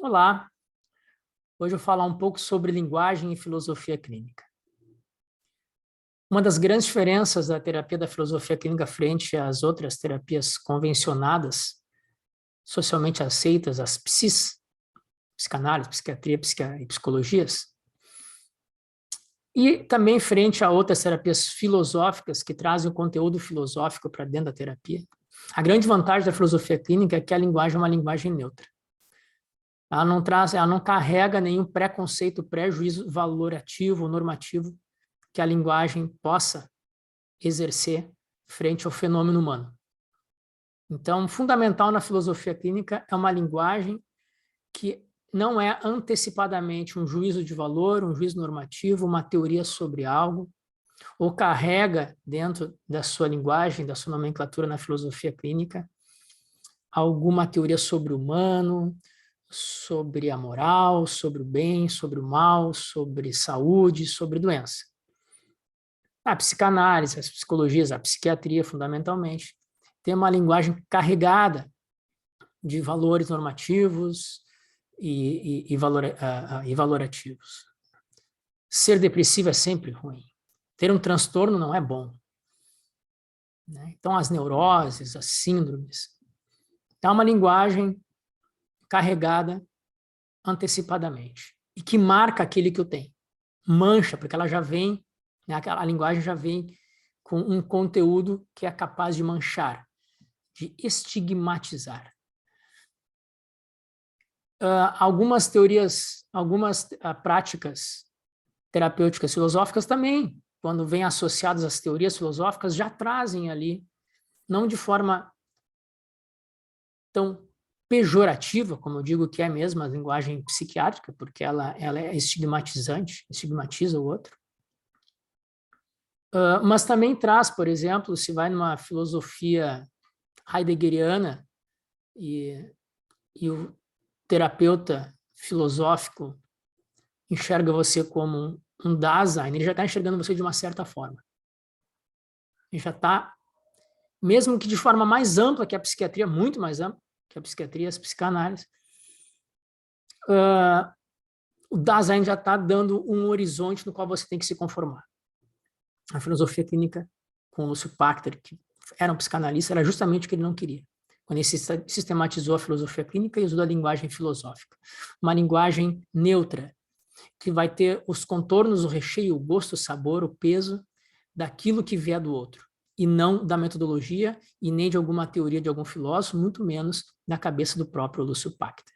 Olá, hoje eu vou falar um pouco sobre linguagem e filosofia clínica. Uma das grandes diferenças da terapia da filosofia clínica frente às outras terapias convencionadas, socialmente aceitas, as psicanálise, psiquiatria e psicologias, e também frente a outras terapias filosóficas que trazem o conteúdo filosófico para dentro da terapia. A grande vantagem da filosofia clínica é que a linguagem é uma linguagem neutra. Ela não carrega nenhum preconceito, prejuízo valorativo ou normativo que a linguagem possa exercer frente ao fenômeno humano. Então, fundamental na filosofia clínica é uma linguagem que não é antecipadamente um juízo de valor, um juízo normativo, uma teoria sobre algo, ou carrega dentro da sua linguagem, da sua nomenclatura na filosofia clínica, alguma teoria sobre o humano, sobre a moral, sobre o bem, sobre o mal, sobre saúde, sobre doença. A psicanálise, as psicologias, a psiquiatria, fundamentalmente, tem uma linguagem carregada de valores normativos e valorativos. Ser depressivo é sempre ruim. Ter um transtorno não é bom. Né? Então, as neuroses, as síndromes. É uma linguagem carregada antecipadamente e que marca aquele que o tem. Mancha, porque ela já vem, né, a linguagem já vem com um conteúdo que é capaz de manchar, de estigmatizar. Algumas teorias, algumas práticas terapêuticas filosóficas também, quando vêm associadas às teorias filosóficas, já trazem ali, não de forma tão pejorativa, como eu digo que é mesmo a linguagem psiquiátrica, porque ela é estigmatizante, estigmatiza o outro, mas também traz, por exemplo, se vai numa filosofia heideggeriana e o terapeuta filosófico enxerga você como um Dasein, ele já está enxergando você de uma certa forma. Ele já está, mesmo que de forma mais ampla que a psiquiatria, muito mais ampla que a psiquiatria, as psicanálises, o Dasein já está dando um horizonte no qual você tem que se conformar. A filosofia clínica, com o Lúcio Pachter, que era um psicanalista, era justamente o que ele não queria. Quando ele sistematizou a filosofia clínica e usou a linguagem filosófica. Uma linguagem neutra, que vai ter os contornos, o recheio, o gosto, o sabor, o peso daquilo que vier do outro, e não da metodologia e nem de alguma teoria de algum filósofo, muito menos da cabeça do próprio Lúcio Pachter.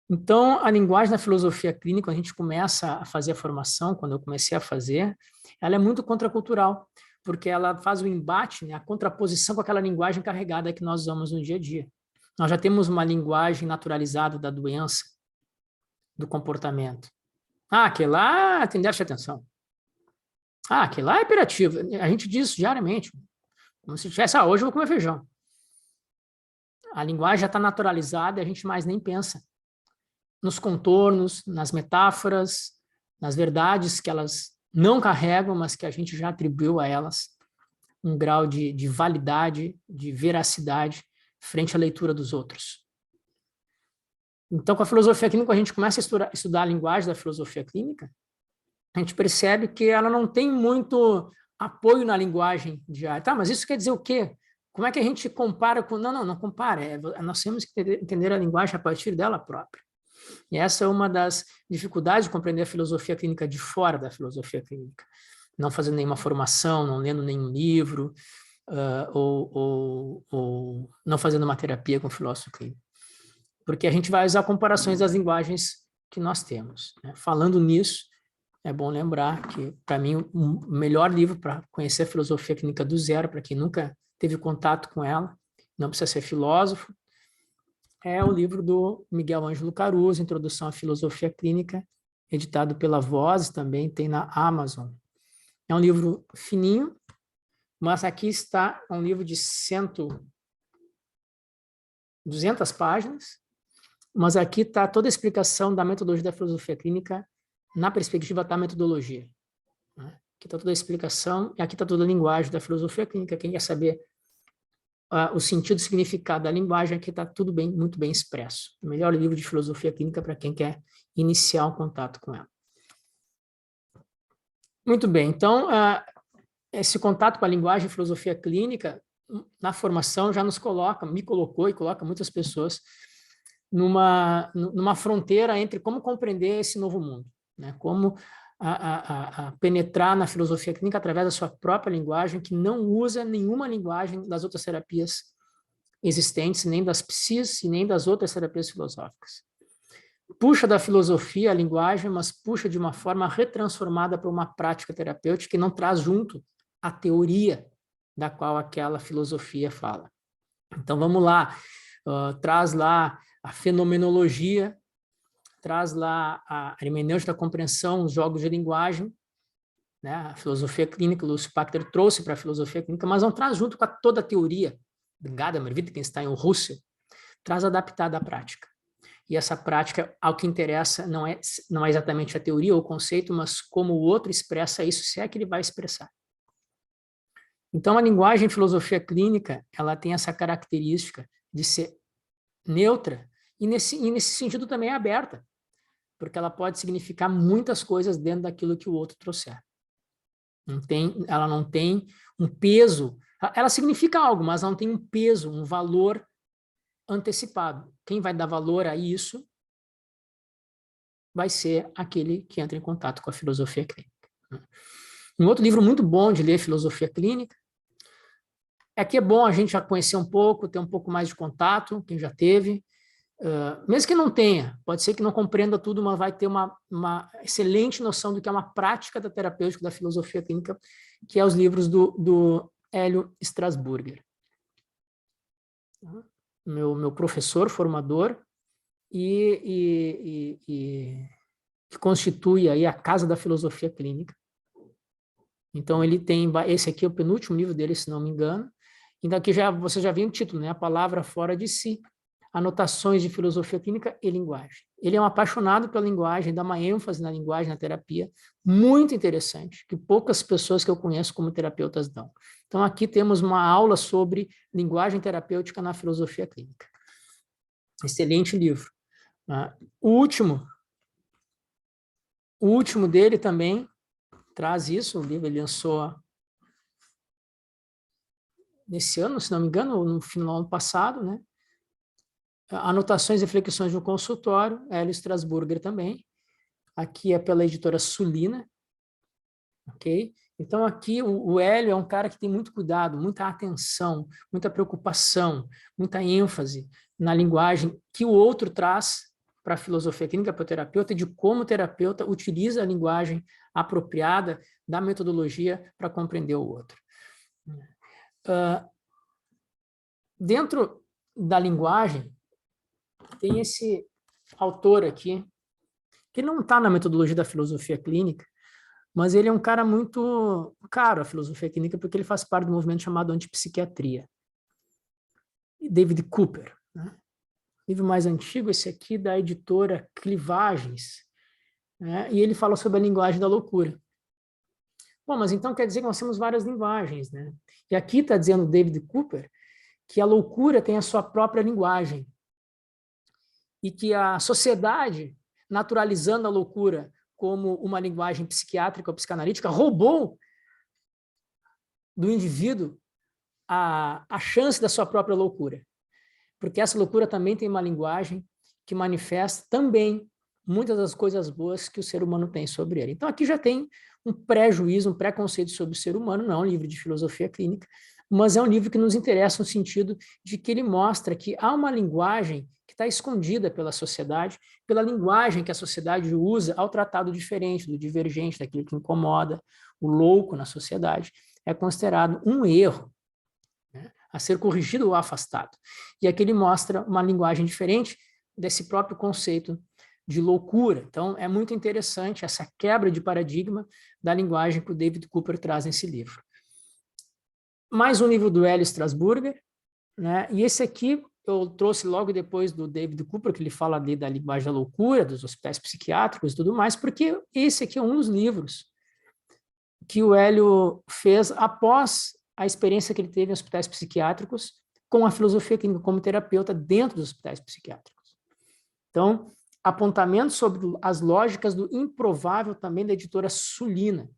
Então, a linguagem da filosofia clínica, quando a gente começa a fazer a formação, quando eu comecei a fazer, ela é muito contracultural, porque ela faz o embate, né, a contraposição com aquela linguagem carregada que nós usamos no dia a dia. Nós já temos uma linguagem naturalizada da doença, do comportamento. Aquele lá tem déficit de atenção. Aquele lá é hiperativo. A gente diz isso diariamente. Como se tivesse, hoje eu vou comer feijão. A linguagem já está naturalizada e a gente mais nem pensa nos contornos, nas metáforas, nas verdades que elas não carregam, mas que a gente já atribuiu a elas um grau de validade, de veracidade frente à leitura dos outros. Então, com a filosofia clínica, a gente começa a estudar a linguagem da filosofia clínica, a gente percebe que ela não tem muito apoio na linguagem diária. Tá, mas isso quer dizer o quê? Como é que a gente compara com... Não compara. Nós temos que entender a linguagem a partir dela própria. E essa é uma das dificuldades de compreender a filosofia clínica de fora da filosofia clínica. Não fazendo nenhuma formação, não lendo nenhum livro, ou não fazendo uma terapia com filósofo clínico. Porque a gente vai usar comparações das linguagens que nós temos. Né? Falando nisso, é bom lembrar que, para mim, o melhor livro para conhecer a filosofia clínica do zero, para quem nunca teve contato com ela, não precisa ser filósofo, é o livro do Miguel Ângelo Caruso, Introdução à Filosofia Clínica, editado pela Voz, também tem na Amazon. É um livro fininho, mas aqui está um livro de 200 páginas, mas aqui está toda a explicação da metodologia da filosofia clínica na perspectiva da metodologia. Aqui está toda a explicação e aqui está toda a linguagem da filosofia clínica. Quem quer saber o sentido e significado da linguagem, aqui está tudo bem, muito bem expresso. O melhor livro de filosofia clínica para quem quer iniciar um contato com ela. Muito bem, então, esse contato com a linguagem e filosofia clínica, na formação, já nos coloca, me colocou e coloca muitas pessoas numa fronteira entre como compreender esse novo mundo, né? Como a penetrar na filosofia clínica através da sua própria linguagem, que não usa nenhuma linguagem das outras terapias existentes, nem das psis e nem das outras terapias filosóficas. Puxa da filosofia a linguagem, mas puxa de uma forma retransformada para uma prática terapêutica que não traz junto a teoria da qual aquela filosofia fala. Então, vamos lá, traz lá a fenomenologia, traz lá a hermenêutica da compreensão, os jogos de linguagem, né? A filosofia clínica, o Lúcio Pachter trouxe para a filosofia clínica, mas não traz junto com toda a teoria, Gadamer, Wittgenstein ou Russell, traz adaptada à prática. E essa prática, ao que interessa, não é exatamente a teoria ou o conceito, mas como o outro expressa isso, se é que ele vai expressar. Então, a linguagem em filosofia clínica, ela tem essa característica de ser neutra e nesse sentido também é aberta, porque ela pode significar muitas coisas dentro daquilo que o outro trouxer. Ela não tem um peso, ela significa algo, mas não tem um peso, um valor antecipado. Quem vai dar valor a isso vai ser aquele que entra em contato com a filosofia clínica. Um outro livro muito bom de ler, Filosofia Clínica, aqui é bom a gente já conhecer um pouco, ter um pouco mais de contato, quem já teve, mesmo que não tenha, pode ser que não compreenda tudo, mas vai ter uma excelente noção do que é uma prática da terapêutica da filosofia clínica, que é os livros do Hélio Strasburger. Meu professor, formador, que constitui aí a casa da filosofia clínica. Então, ele tem, esse aqui é o penúltimo livro dele, se não me engano, então aqui você já viu o título, né? A Palavra Fora de Si, Anotações de Filosofia Clínica e Linguagem. Ele é um apaixonado pela linguagem, dá uma ênfase na linguagem, na terapia, muito interessante, que poucas pessoas que eu conheço como terapeutas dão. Então, aqui temos uma aula sobre linguagem terapêutica na filosofia clínica. Excelente livro. O último dele também traz isso, o livro ele lançou nesse ano, se não me engano, ou no final do ano passado, né? Anotações e reflexões de um consultório, Hélio Strasburger também. Aqui é pela editora Sulina, ok? Então aqui o Hélio é um cara que tem muito cuidado, muita atenção, muita preocupação, muita ênfase na linguagem que o outro traz para a filosofia clínica, para o terapeuta, e de como o terapeuta utiliza a linguagem apropriada da metodologia para compreender o outro. Dentro da linguagem, tem esse autor aqui, que não está na metodologia da filosofia clínica, mas ele é um cara muito caro à filosofia clínica, porque ele faz parte do movimento chamado antipsiquiatria. David Cooper, né? Livro mais antigo, esse aqui, da editora Clivagens, né? E ele fala sobre a linguagem da loucura. Bom, mas então quer dizer que nós temos várias linguagens, né? E aqui está dizendo David Cooper que a loucura tem a sua própria linguagem e que a sociedade, naturalizando a loucura como uma linguagem psiquiátrica ou psicanalítica, roubou do indivíduo a chance da sua própria loucura. Porque essa loucura também tem uma linguagem que manifesta também muitas das coisas boas que o ser humano tem sobre ele. Então aqui já tem um pré-juízo, um preconceito sobre o ser humano, não é um livro de filosofia clínica, mas é um livro que nos interessa no sentido de que ele mostra que há uma linguagem que está escondida pela sociedade, pela linguagem que a sociedade usa ao tratar do diferente, do divergente, daquilo que incomoda, o louco na sociedade, é considerado um erro, né, a ser corrigido ou afastado. E aqui ele mostra uma linguagem diferente desse próprio conceito de loucura. Então, é muito interessante essa quebra de paradigma da linguagem que o David Cooper traz nesse livro. Mais um livro do Hélio Strasburger, né? E esse aqui eu trouxe logo depois do David Cooper, que ele fala ali da linguagem da loucura, dos hospitais psiquiátricos e tudo mais, porque esse aqui é um dos livros que o Hélio fez após a experiência que ele teve em hospitais psiquiátricos, com a filosofia clínica como terapeuta dentro dos hospitais psiquiátricos. Então, apontamentos sobre as lógicas do improvável também da editora Sulina.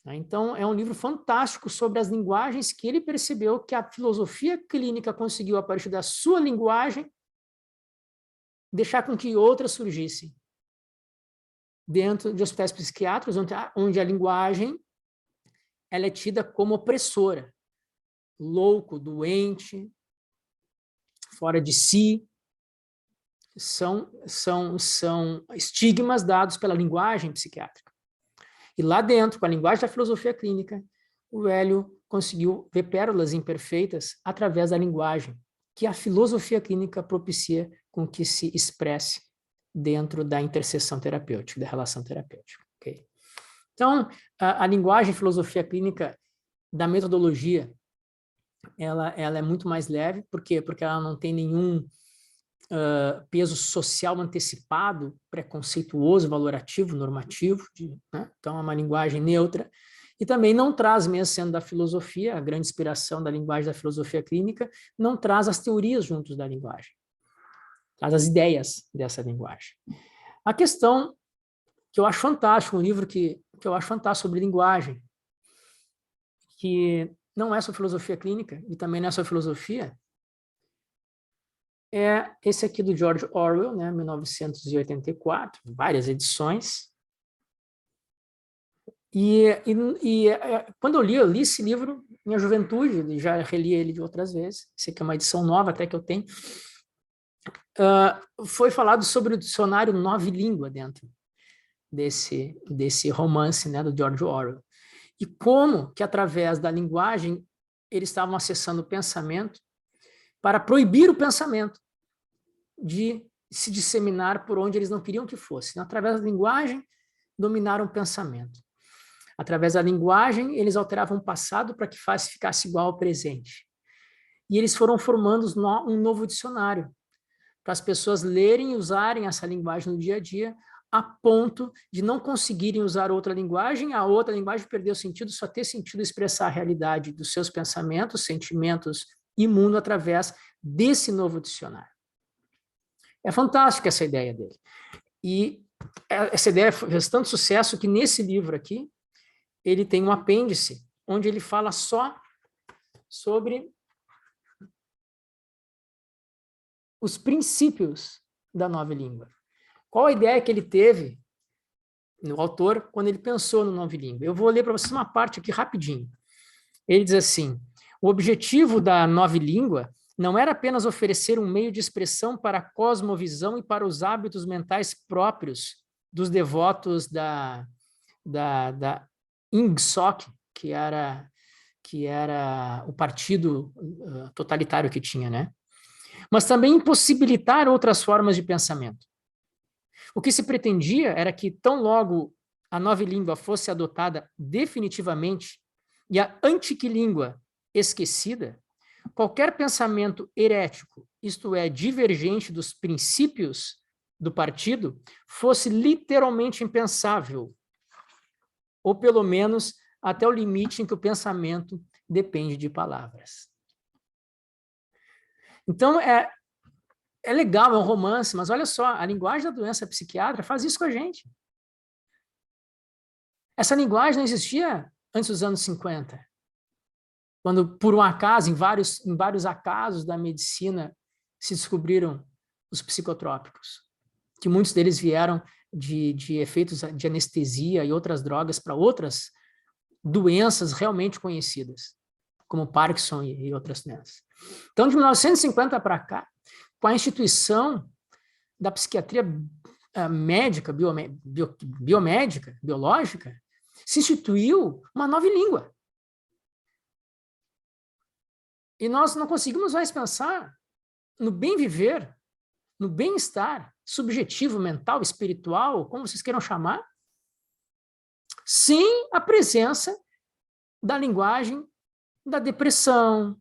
Então, é um livro fantástico sobre as linguagens que ele percebeu que a filosofia clínica conseguiu, a partir da sua linguagem, deixar com que outras surgissem dentro de hospitais psiquiátricos, onde a linguagem ela é tida como opressora, louco, doente, fora de si. São estigmas dados pela linguagem psiquiátrica. E lá dentro, com a linguagem da filosofia clínica, o Hélio conseguiu ver pérolas imperfeitas através da linguagem, que a filosofia clínica propicia com que se expresse dentro da interseção terapêutica, da relação terapêutica. Okay? Então, a linguagem filosofia clínica da metodologia, ela é muito mais leve. Por quê? Porque ela não tem nenhum peso social antecipado, preconceituoso, valorativo, normativo, né? Então é uma linguagem neutra, e também não traz, mesmo sendo da filosofia, a grande inspiração da linguagem da filosofia clínica, não traz as teorias juntos da linguagem, traz as ideias dessa linguagem. A questão que eu acho fantástico, um livro que eu acho fantástico sobre linguagem, que não é sobre filosofia clínica e também não é sobre filosofia, é esse aqui do George Orwell, né, 1984, várias edições. Quando eu li esse livro em minha juventude, já reli ele de outras vezes, esse aqui é uma edição nova até que eu tenho, foi falado sobre o dicionário Nove Língua dentro desse romance, né, do George Orwell. E como que através da linguagem eles estavam acessando o pensamento para proibir o pensamento de se disseminar por onde eles não queriam que fosse. Então, através da linguagem, dominaram o pensamento. Através da linguagem, eles alteravam o passado para que ficasse igual ao presente. E eles foram formando um novo dicionário, para as pessoas lerem e usarem essa linguagem no dia a dia, a ponto de não conseguirem usar outra linguagem, a outra linguagem perdeu sentido, só ter sentido expressar a realidade dos seus pensamentos, sentimentos e mundo através desse novo dicionário. É fantástica essa ideia dele. E essa ideia fez tanto sucesso que nesse livro aqui, ele tem um apêndice, onde ele fala só sobre os princípios da nova língua. Qual a ideia que ele teve, no autor, quando ele pensou no nova língua? Eu vou ler para vocês uma parte aqui rapidinho. Ele diz assim: o objetivo da nova língua não era apenas oferecer um meio de expressão para a cosmovisão e para os hábitos mentais próprios dos devotos da INGSOC, que era o partido totalitário que tinha, né? Mas também impossibilitar outras formas de pensamento. O que se pretendia era que, tão logo a nova língua fosse adotada definitivamente e a antiquilíngua esquecida, qualquer pensamento herético, isto é, divergente dos princípios do partido, fosse literalmente impensável, ou pelo menos até o limite em que o pensamento depende de palavras. Então, é legal, é um romance, mas olha só, a linguagem da doença psiquiátrica faz isso com a gente. Essa linguagem não existia antes dos anos 50. Quando, por um acaso, em vários acasos da medicina, se descobriram os psicotrópicos, que muitos deles vieram de efeitos de anestesia e outras drogas para outras doenças realmente conhecidas, como Parkinson e outras doenças. Então, de 1950 para cá, com a instituição da psiquiatria médica, biomédica, biológica, se instituiu uma nova língua. E nós não conseguimos mais pensar no bem viver, no bem-estar subjetivo, mental, espiritual, como vocês queiram chamar, sem a presença da linguagem da depressão,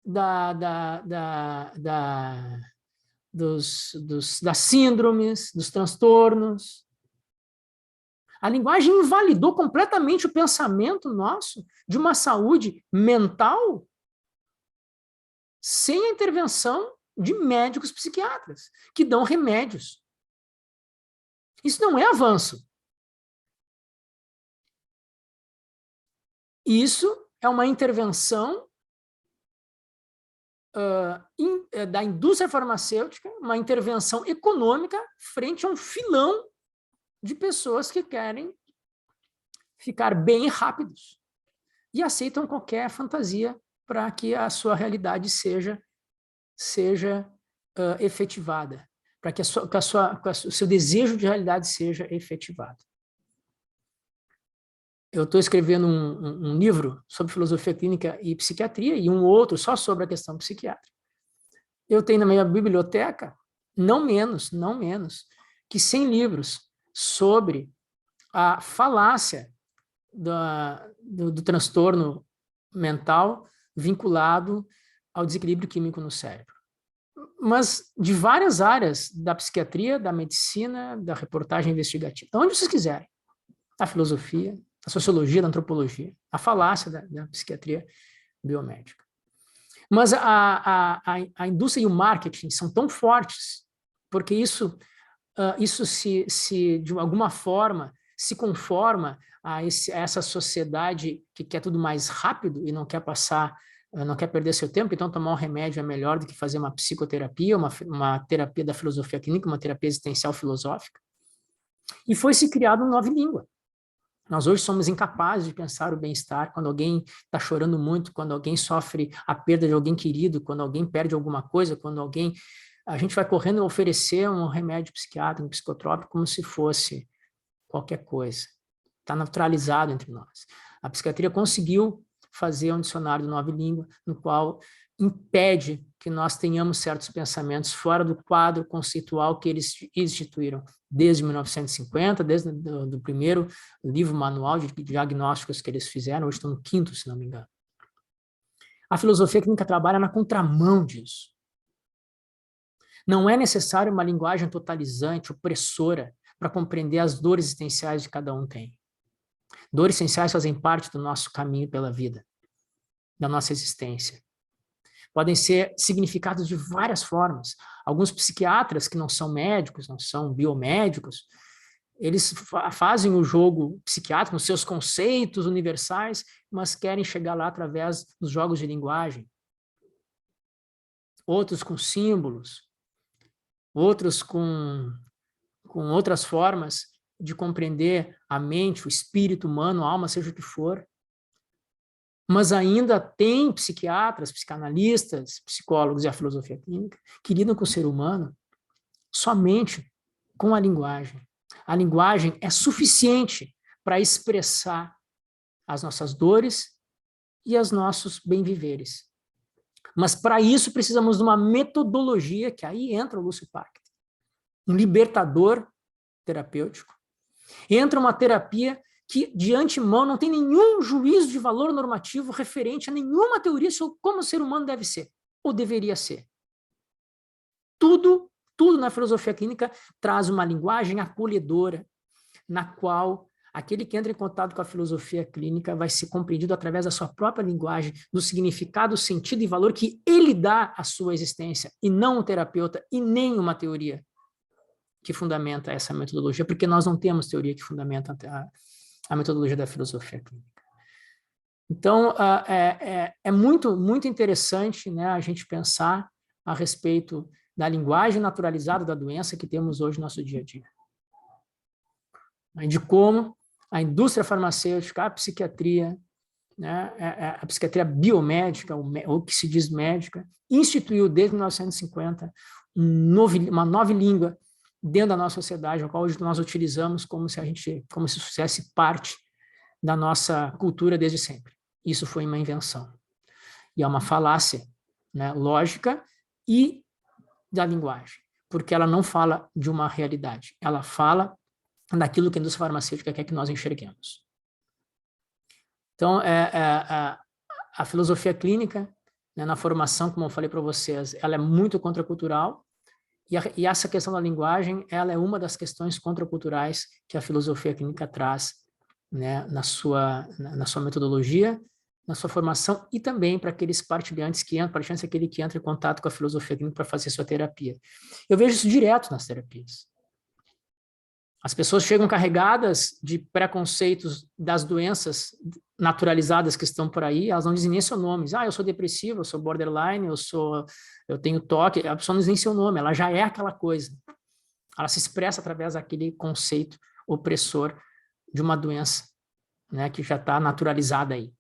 das síndromes, dos transtornos. A linguagem invalidou completamente o pensamento nosso de uma saúde mental sem a intervenção de médicos psiquiatras, que dão remédios. Isso não é avanço. Isso é uma intervenção da indústria farmacêutica, uma intervenção econômica frente a um filão de pessoas que querem ficar bem rápidos e aceitam qualquer fantasia para que a sua realidade seja efetivada, para que o seu desejo de realidade seja efetivado. Eu estou escrevendo um livro sobre filosofia clínica e psiquiatria e um outro só sobre a questão psiquiátrica. Eu tenho na minha biblioteca não menos que 100 livros sobre a falácia do transtorno mental vinculado ao desequilíbrio químico no cérebro. Mas de várias áreas da psiquiatria, da medicina, da reportagem investigativa, onde vocês quiserem, da filosofia, da sociologia, da antropologia, a falácia da psiquiatria biomédica. Mas a indústria e o marketing são tão fortes, porque isso se de alguma forma se conforma a essa sociedade que quer tudo mais rápido e não quer não quer perder seu tempo, então tomar um remédio é melhor do que fazer uma psicoterapia, uma terapia da filosofia clínica, uma terapia existencial filosófica. E foi se criado uma nova língua. Nós hoje somos incapazes de pensar o bem-estar quando alguém está chorando muito, quando alguém sofre a perda de alguém querido, quando alguém perde alguma coisa, quando a gente vai correndo oferecer um remédio psiquiátrico, um psicotrópico, como se fosse qualquer coisa. Está naturalizado entre nós. A psiquiatria conseguiu fazer um dicionário de nova língua, no qual impede que nós tenhamos certos pensamentos fora do quadro conceitual que eles instituíram desde 1950, desde o primeiro livro manual de diagnósticos que eles fizeram, hoje estão no 5º, se não me engano. A filosofia clínica trabalha na contramão disso. Não é necessário uma linguagem totalizante, opressora, para compreender as dores existenciais que cada um tem. Dores essenciais fazem parte do nosso caminho pela vida, da nossa existência. Podem ser significados de várias formas. Alguns psiquiatras que não são médicos, não são biomédicos, eles fazem o jogo psiquiátrico, os seus conceitos universais, mas querem chegar lá através dos jogos de linguagem. Outros com símbolos, outros com outras formas de compreender a mente, o espírito humano, a alma, seja o que for. Mas ainda tem psiquiatras, psicanalistas, psicólogos e a filosofia clínica que lidam com o ser humano somente com a linguagem. A linguagem é suficiente para expressar as nossas dores e os nossos bem-viveres. Mas para isso precisamos de uma metodologia, que aí entra o Lúcio Pachter, um libertador terapêutico. Entra uma terapia que, de antemão, não tem nenhum juízo de valor normativo referente a nenhuma teoria sobre como o ser humano deve ser, ou deveria ser. Tudo na filosofia clínica traz uma linguagem acolhedora, na qual aquele que entra em contato com a filosofia clínica vai ser compreendido através da sua própria linguagem, do significado, sentido e valor que ele dá à sua existência, e não o terapeuta, e nem uma teoria que fundamenta essa metodologia, porque nós não temos teoria que fundamenta a metodologia da filosofia clínica. Então, é muito interessante, né, a gente pensar a respeito da linguagem naturalizada da doença que temos hoje no nosso dia a dia. De como a indústria farmacêutica, a psiquiatria, né, a psiquiatria biomédica, ou que se diz médica, instituiu desde 1950 uma nova língua dentro da nossa sociedade, a qual hoje nós utilizamos como se fizesse parte da nossa cultura desde sempre. Isso foi uma invenção. E é uma falácia, né, lógica e da linguagem, porque ela não fala de uma realidade, ela fala daquilo que a indústria farmacêutica quer que nós enxerguemos. Então, a filosofia clínica, né, na formação, como eu falei para vocês, ela é muito contracultural, e essa questão da linguagem, ela é uma das questões contraculturais que a filosofia clínica traz, né, na sua metodologia, na sua formação e também para aqueles partilhantes que entram, partilhantes é aquele que entra em contato com a filosofia clínica para fazer sua terapia. Eu vejo isso direto nas terapias. As pessoas chegam carregadas de preconceitos das doenças naturalizadas que estão por aí, elas não dizem nem seu nome. Eu sou depressivo, eu sou borderline, eu tenho toque. A pessoa não diz nem seu nome, ela já é aquela coisa. Ela se expressa através daquele conceito opressor de uma doença, né, que já está naturalizada aí.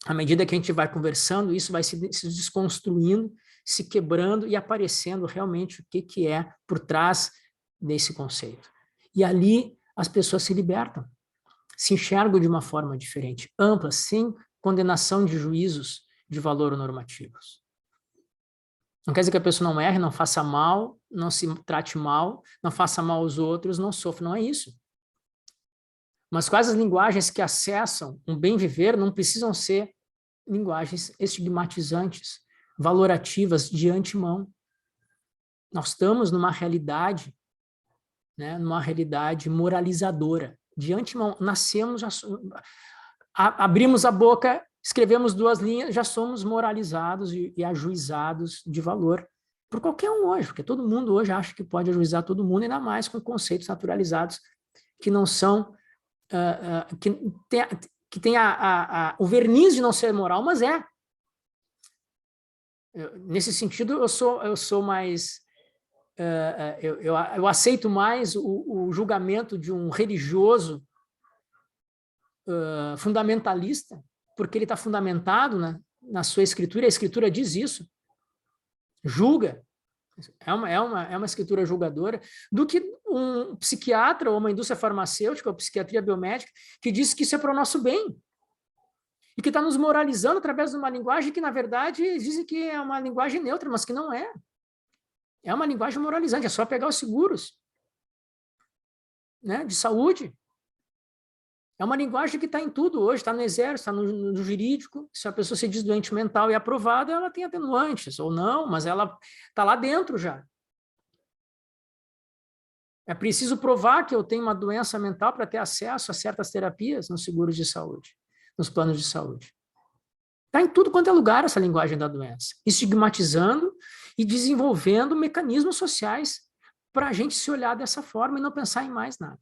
À medida que a gente vai conversando, isso vai se desconstruindo, se quebrando e aparecendo realmente o que é por trás desse conceito. E ali as pessoas se libertam, se enxergam de uma forma diferente, ampla, sem condenação de juízos de valor ou normativos. Não quer dizer que a pessoa não erre, não faça mal, não se trate mal, não faça mal aos outros, não sofra, não é isso. Mas quais as linguagens que acessam um bem viver não precisam ser linguagens estigmatizantes, valorativas de antemão. Nós estamos numa realidade, né, numa realidade moralizadora. De antemão, nascemos, abrimos a boca, escrevemos 2 linhas, já somos moralizados e ajuizados de valor por qualquer um hoje, porque todo mundo hoje acha que pode ajuizar todo mundo, ainda mais com conceitos naturalizados que não são, que tem o verniz de não ser moral, mas é. Nesse sentido, eu sou mais... eu aceito mais o julgamento de um religioso fundamentalista, porque ele está fundamentado na sua escritura, e a escritura diz isso, julga, é uma escritura julgadora, do que um psiquiatra ou uma indústria farmacêutica ou psiquiatria biomédica que diz que isso é para o nosso bem, e que está nos moralizando através de uma linguagem que, na verdade, dizem que é uma linguagem neutra, mas que não é. É uma linguagem moralizante, é só pegar os seguros, né, de saúde. É uma linguagem que está em tudo hoje, está no exército, está no jurídico. Se a pessoa se diz doente mental e aprovada, ela tem atenuantes, ou não, mas ela está lá dentro já. É preciso provar que eu tenho uma doença mental para ter acesso a certas terapias nos seguros de saúde, nos planos de saúde. Está em tudo quanto é lugar essa linguagem da doença, estigmatizando e desenvolvendo mecanismos sociais para a gente se olhar dessa forma e não pensar em mais nada.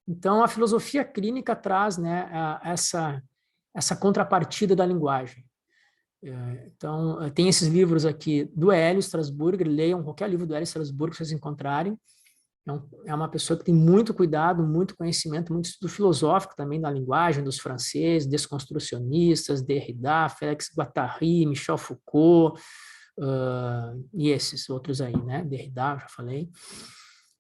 Então, a filosofia clínica traz, né, essa contrapartida da linguagem. Então, tem esses livros aqui do Hélio Strasburger, leiam qualquer livro do Hélio Strasburger que vocês encontrarem. É uma pessoa que tem muito cuidado, muito conhecimento, muito estudo filosófico também da linguagem, dos franceses, desconstrucionistas, Derrida, Félix Guattari, Michel Foucault, e esses outros aí, né? Derrida, já falei.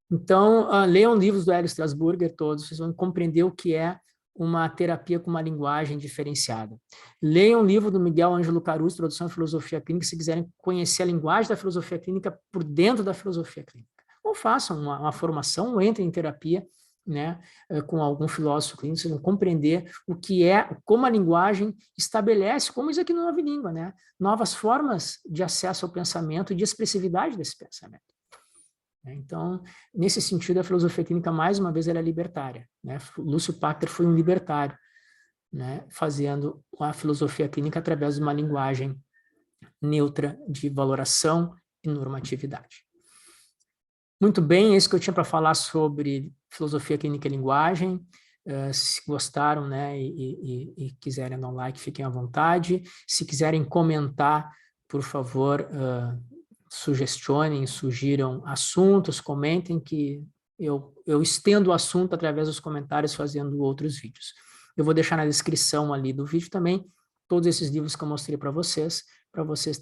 Então, leiam livros do Hélio Strasburger todos, vocês vão compreender o que é uma terapia com uma linguagem diferenciada. Leiam o livro do Miguel Ângelo Caruso, Introdução à Filosofia Clínica, se quiserem conhecer a linguagem da filosofia clínica por dentro da filosofia clínica. Ou façam uma formação, ou entrem em terapia, né, com algum filósofo clínico, vocês vão compreender o que é, como a linguagem estabelece, como isso aqui no Nova Língua, né, novas formas de acesso ao pensamento e de expressividade desse pensamento. Então, nesse sentido, a filosofia clínica, mais uma vez, ela é libertária, né? Lúcio Pachter foi um libertário, né, fazendo a filosofia clínica através de uma linguagem neutra de valoração e normatividade. Muito bem, é isso que eu tinha para falar sobre filosofia clínica e linguagem. Se gostaram, né, e quiserem dar um like, fiquem à vontade. Se quiserem comentar, por favor, sugestionem, sugiram assuntos, comentem, que eu estendo o assunto através dos comentários fazendo outros vídeos. Eu vou deixar na descrição ali do vídeo também todos esses livros que eu mostrei para vocês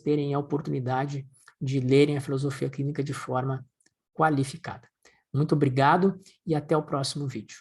terem a oportunidade de lerem a filosofia clínica de forma qualificada. Muito obrigado e até o próximo vídeo.